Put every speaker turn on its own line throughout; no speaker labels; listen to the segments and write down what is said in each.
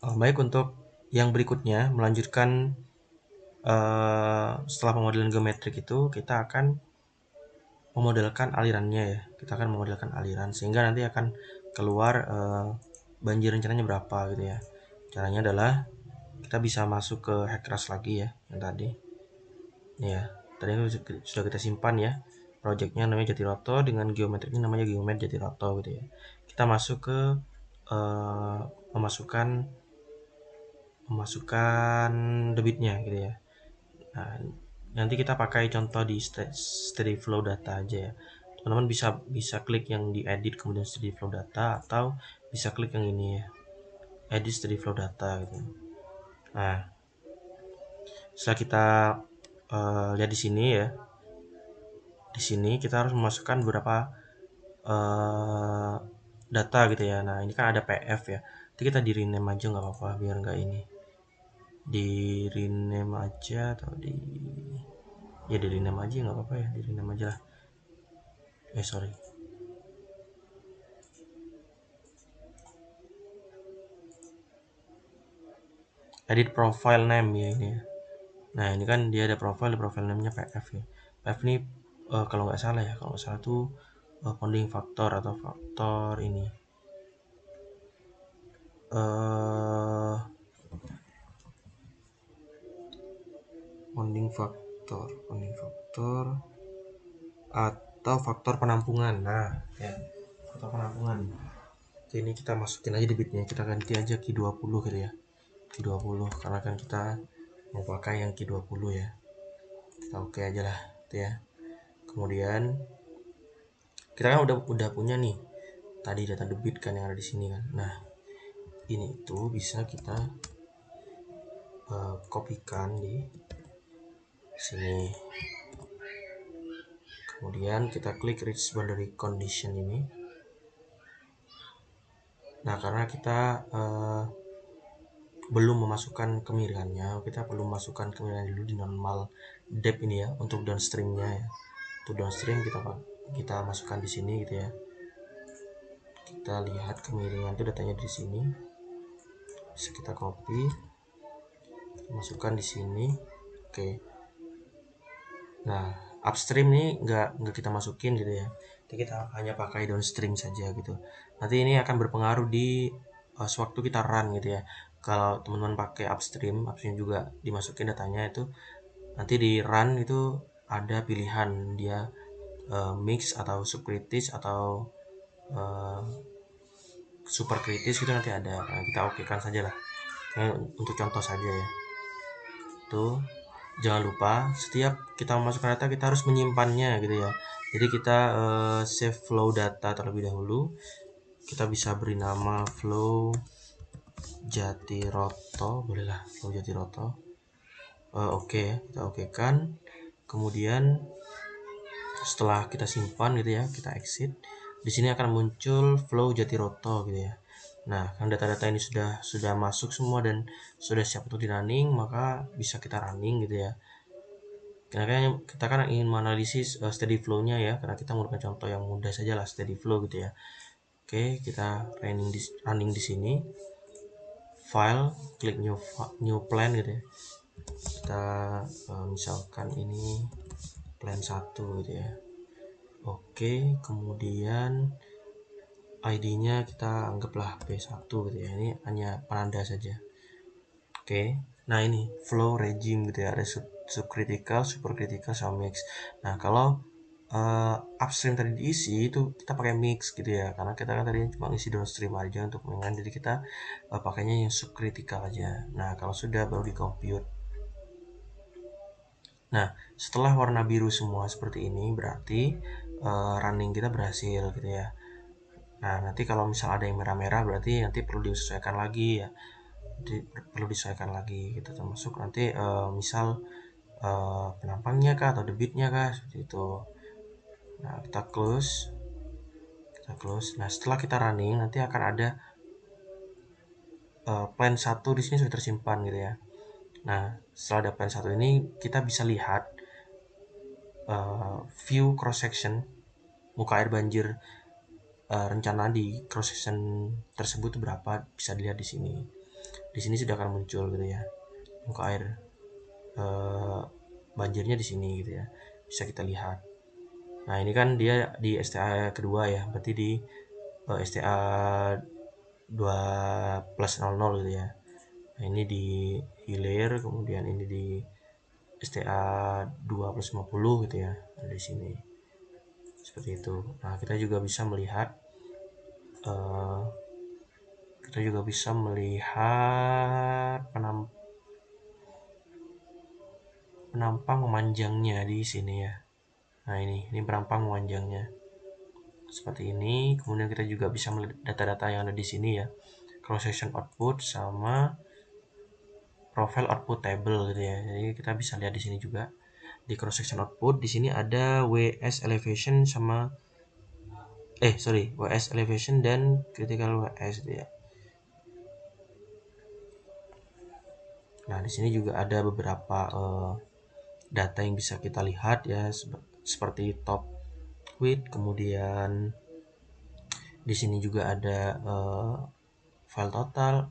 Baik, untuk yang berikutnya melanjutkan setelah pemodelan geometrik itu kita akan memodelkan alirannya ya. Kita akan memodelkan aliran sehingga nanti akan keluar banjir rencananya berapa gitu ya. Caranya adalah kita bisa masuk ke Hackras lagi ya, yang tadi. Ya, tadi sudah kita simpan ya. Projectnya namanya Jatiroto dengan geometriknya namanya Geomet Jatiroto gitu ya. Kita masuk ke eh, memasukkan memasukkan debitnya gitu ya. Nah, nanti kita pakai contoh di steady flow data aja ya. Teman-teman bisa bisa klik yang di edit kemudian steady flow data, atau bisa klik yang ini ya, edit steady flow data gitu. Nah, setelah kita lihat di sini ya, di sini kita harus memasukkan beberapa data gitu ya. Nah, ini kan ada PF ya. Nanti kita di rename aja nggak apa-apa, biar nggak ini. Di rename aja atau di rename aja nggak apa-apa ya, di rename aja lah. Sorry. Edit profile name ya ini ya. Nah, ini kan dia ada profile name-nya PF ya. PF ini kalau nggak salah ya, kalau nggak salah tuh founding factor atau faktor ini. eh founding factor atau faktor penampungan. Nah, ya, faktor penampungan. Oke, ini kita masukin aja debitnya, kita ganti aja Q20 gitu ya. Q20 karena kan kita mau pakai yang Q20 ya. Kita oke aja lah gitu ya. Kemudian kita kan udah punya nih tadi data debit kan yang ada di sini kan. Nah, ini itu bisa kita kopikan di sini. Kemudian kita klik reach boundary condition ini. Nah, karena kita belum memasukkan kemiringannya, kita perlu masukkan kemiringan dulu di normal depth ini ya, untuk downstreamnya ya. Untuk downstream kita masukkan di sini gitu ya. Kita lihat kemiringan itu datanya di sini. Bisa kita copy, masukkan di sini. Oke. Nah, upstream ini nggak kita masukin gitu ya. Jadi kita hanya pakai downstream saja gitu. Nanti ini akan berpengaruh di sewaktu kita run gitu ya. Kalau teman-teman pakai upstream juga dimasukin datanya itu, nanti di run itu ada pilihan dia mix atau subkritis atau uh, super kritis gitu, nanti ada. Nah, kita oke kan saja lah. Untuk contoh saja ya. Tuh, jangan lupa setiap kita memasukkan data kita harus menyimpannya gitu ya. Jadi kita save flow data terlebih dahulu. Kita bisa beri nama flow Jatiroto, bolehlah flow Jatiroto. Oke, kita oke kan. Kemudian setelah kita simpan gitu ya, kita exit. Di sini akan muncul flow Jatiroto gitu ya. Nah, kan data-data ini sudah masuk semua dan sudah siap untuk di running, maka bisa kita running gitu ya. Karena kita kan ingin menganalisis steady flow-nya ya, karena kita menggunakan contoh yang mudah saja lah, steady flow gitu ya. Oke, kita running di sini. File, klik new plan gitu ya. Kita misalkan ini plan 1 gitu ya. Oke, kemudian ID-nya kita anggaplah P1 gitu ya. Ini hanya penanda saja. Oke. Nah, ini flow regime gitu ya. Ada subcritical, supercritical, sama mix. Nah, kalau upstream tadi diisi itu kita pakai mix gitu ya, karena kita kan tadi cuma ngisi downstream aja untuk mengingat, jadi kita pakainya yang subcritical aja. Nah, kalau sudah baru di compute. Nah, setelah warna biru semua seperti ini berarti running kita berhasil gitu ya. Nah, nanti kalau misal ada yang merah-merah berarti nanti perlu disesuaikan lagi ya. Jadi perlu disesuaikan lagi gitu, termasuk nanti misal penampangnya kah atau debitnya kah seperti itu. Nah, kita close. Nah, setelah kita running nanti akan ada plan 1 di sini sudah tersimpan gitu ya. Nah, setelah ada plan 1 ini kita bisa lihat view cross section muka air banjir rencana di cross section tersebut berapa, bisa dilihat di sini. Di sini sudah akan muncul gitu ya, muka air banjirnya di sini gitu ya, bisa kita lihat. Nah ini kan dia di STA kedua ya, berarti di STA 2+00 gitu ya. Nah ini di hilir, kemudian ini di STA 2+50 gitu ya, ada di sini seperti itu. Nah kita juga bisa melihat penampang memanjangnya di sini ya. Nah ini penampang memanjangnya seperti ini. Kemudian kita juga bisa melihat data-data yang ada di sini ya, cross section output sama profile output table gitu ya. Jadi kita bisa lihat di sini juga di cross section output. Di sini ada WS elevation sama WS elevation dan critical WS gitu ya. Nah di sini juga ada beberapa data yang bisa kita lihat ya, seperti top width, kemudian di sini juga ada file total,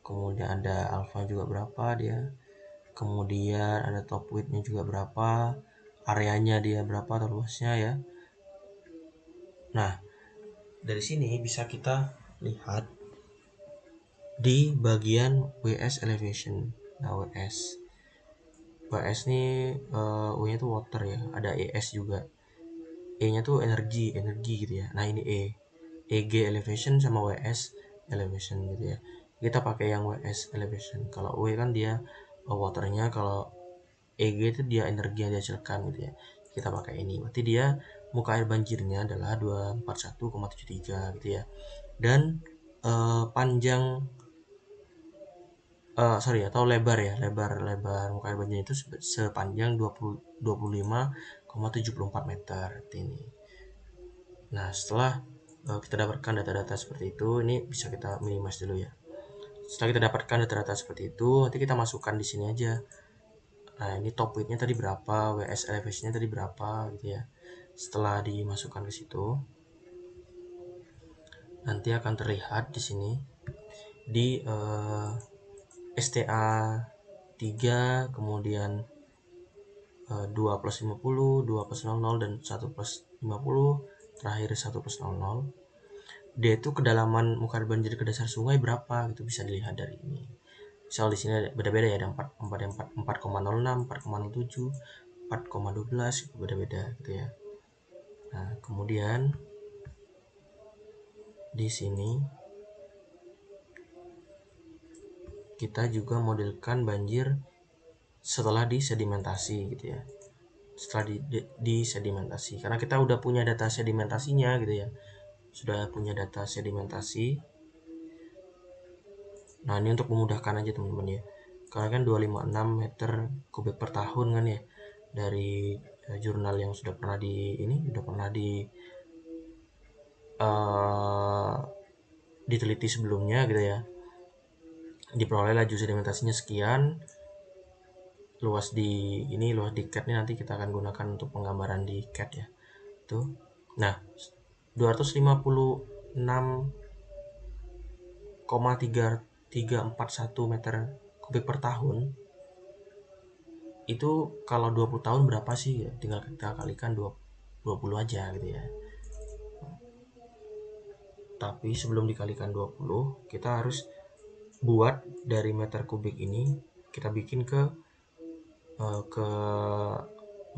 kemudian ada alpha juga berapa dia, kemudian ada top width-nya juga berapa, areanya dia berapa atau luasnya ya. Nah dari sini bisa kita lihat di bagian WS elevation. Nah WS ini W nya itu water ya, ada ES juga, E nya tuh energi gitu ya. Nah ini EG elevation sama WS elevation gitu ya. Kita pakai yang WS elevation. Kalau W kan dia waternya, kalau EG itu dia energi yang dihasilkan gitu ya. Kita pakai ini. Berarti dia muka air banjirnya adalah 241,73 gitu ya. Dan panjang atau lebar ya, lebar muka air banjir itu sepanjang 25,74 meter ini. Nah setelah kita dapatkan data-data seperti itu, ini bisa kita minimize dulu ya. Setelah kita dapatkan data-data seperti itu, nanti kita masukkan di sini aja. Nah ini top width-nya tadi berapa, WS elevation-nya tadi berapa gitu ya. Setelah dimasukkan ke situ, nanti akan terlihat di sini di STA 3, kemudian 2+50, 2+00, dan 1+50, terakhir 1+00. Dia itu kedalaman muka air banjir ke dasar sungai berapa gitu, bisa dilihat dari ini. Misal di sini beda-beda ya, ada 4,06, 4,07, 4,12, itu beda-beda gitu ya. Nah kemudian di sini kita juga modelkan banjir setelah disedimentasi gitu ya. Setelah disedimentasi, karena kita udah punya data sedimentasinya gitu ya, sudah punya data sedimentasi. Nah ini untuk memudahkan aja teman-teman ya, karena kan 256 meter kubik per tahun kan ya, dari jurnal yang sudah pernah diteliti sebelumnya gitu ya, diperoleh laju sedimentasinya sekian. Luas di CAD ini nanti kita akan gunakan untuk penggambaran di CAD ya. Tuh. Nah, 256,3341 meter kubik per tahun itu kalau 20 tahun berapa sih ya? Tinggal kita kalikan 20 aja gitu ya. Tapi sebelum dikalikan 20, kita harus buat dari meter kubik ini kita bikin ke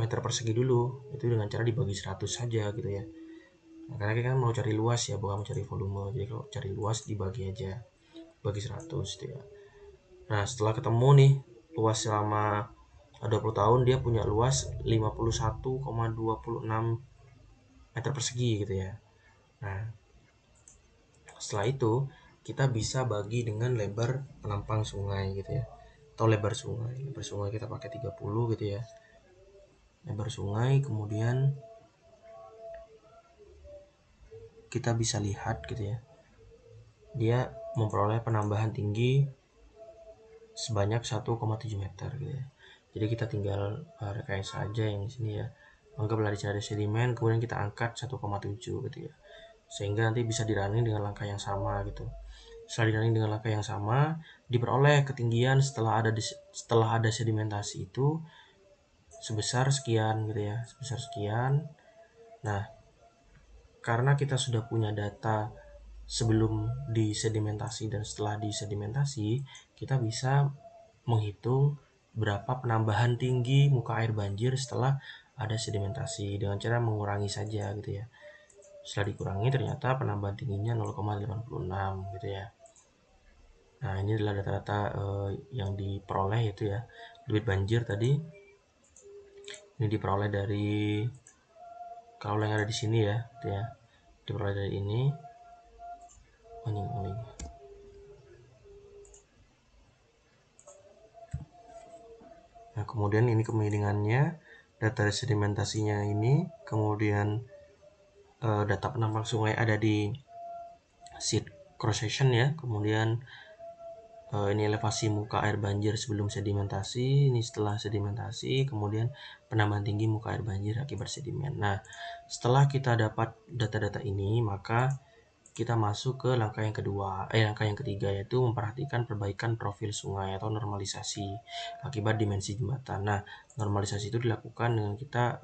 meter persegi dulu, itu dengan cara dibagi 100 saja gitu ya. Nah, karena kita kan mau cari luas ya, bukan mau cari volume, jadi kalau cari luas dibagi aja, bagi 100 gitu ya. Nah setelah ketemu nih luas selama 20 tahun, dia punya luas 51,26 meter persegi gitu ya. Nah setelah itu kita bisa bagi dengan lebar penampang sungai gitu ya, atau lebar sungai kita pakai 30 gitu ya, lebar sungai. Kemudian kita bisa lihat gitu ya, dia memperoleh penambahan tinggi sebanyak 1,7 meter gitu ya. Jadi kita tinggal rekayasa saja yang di sini ya, anggaplah di sini ada sedimen, kemudian kita angkat 1,7 gitu ya, sehingga nanti bisa dirunning dengan langkah yang sama gitu. Setelah di-running dengan langkah yang sama, diperoleh ketinggian setelah ada sedimentasi itu sebesar sekian gitu ya, sebesar sekian. Nah, karena kita sudah punya data sebelum disedimentasi dan setelah disedimentasi, kita bisa menghitung berapa penambahan tinggi muka air banjir setelah ada sedimentasi dengan cara mengurangi saja gitu ya. Setelah dikurangi ternyata penambahan tingginya 0,86 gitu ya. Nah, ini adalah data-data yang diperoleh itu ya. Debit banjir tadi ini diperoleh dari, kalau yang ada di sini ya, gitu ya. Diperoleh dari ini. Nah, kemudian ini kemiringannya, data sedimentasinya ini, kemudian data penampang sungai ada di sheet cross section ya, kemudian ini elevasi muka air banjir sebelum sedimentasi, ini setelah sedimentasi, kemudian penambahan tinggi muka air banjir akibat sedimen. Nah, setelah kita dapat data-data ini, maka kita masuk ke langkah yang ketiga, yaitu memperhatikan perbaikan profil sungai atau normalisasi akibat dimensi jembatan. Nah, normalisasi itu dilakukan dengan kita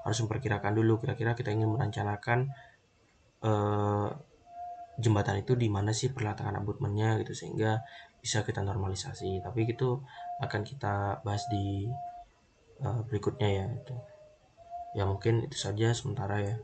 harus memperkirakan dulu kira-kira kita ingin merencanakan jembatan itu di mana sih perletakan abutmennya gitu, sehingga bisa kita normalisasi. Tapi itu akan kita bahas di berikutnya ya. Itu ya, mungkin itu saja sementara ya.